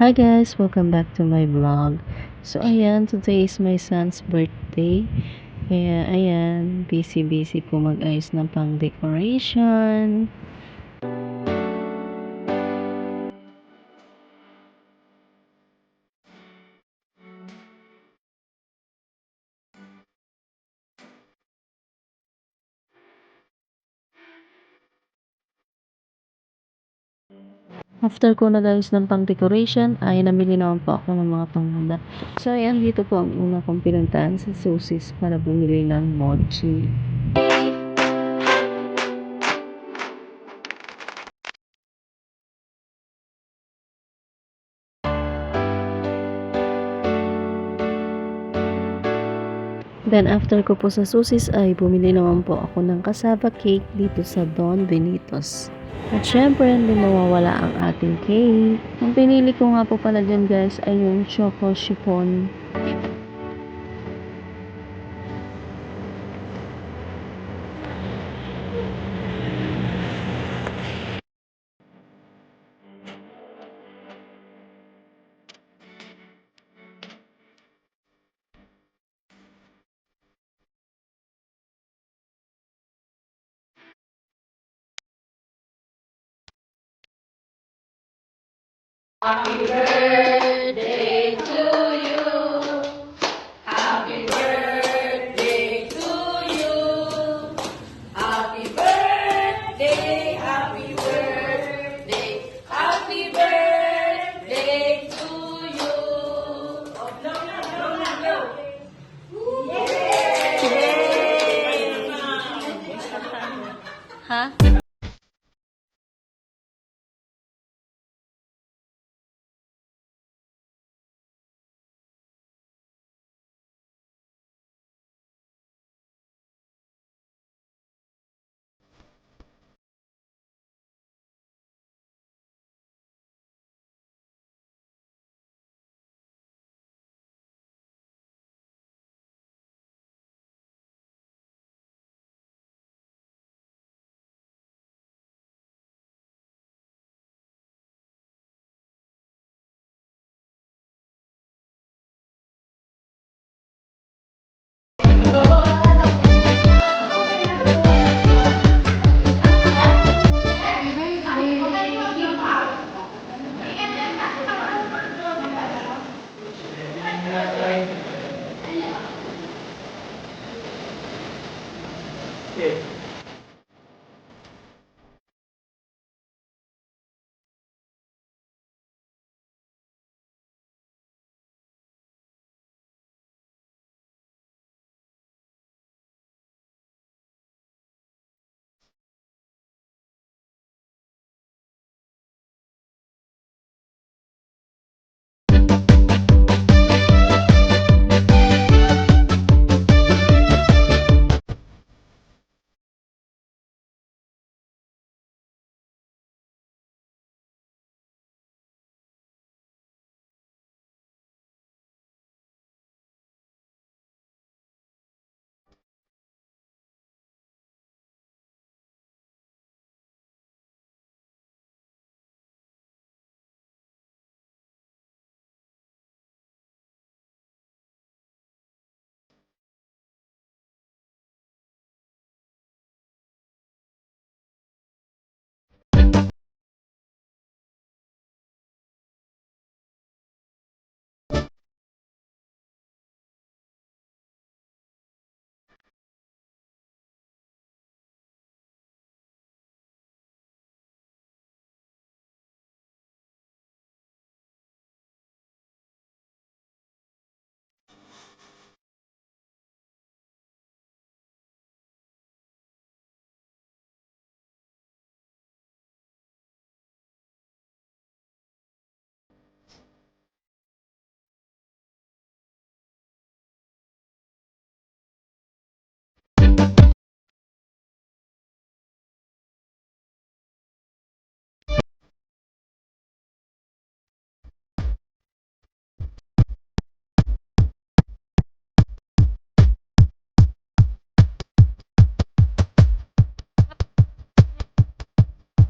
Hi guys, welcome back to my vlog. So ayan, today is my son's birthday. Kaya ayan, busy-busy po mag-ayos ng pang-decoration. After ko nag-ayos ng pang-decoration, ay namili naman po ako ng mga panghanda. So ayan, dito po ang una kong pinuntahan sa Susis para bumili ng mochi. Then after ko po sa Susis ay bumili naman po ako ng cassava cake dito sa Don Benitos. At syempre, hindi mawawala ang ating cake. Ang pinili ko nga po pala dyan guys ay yung choco chiffon.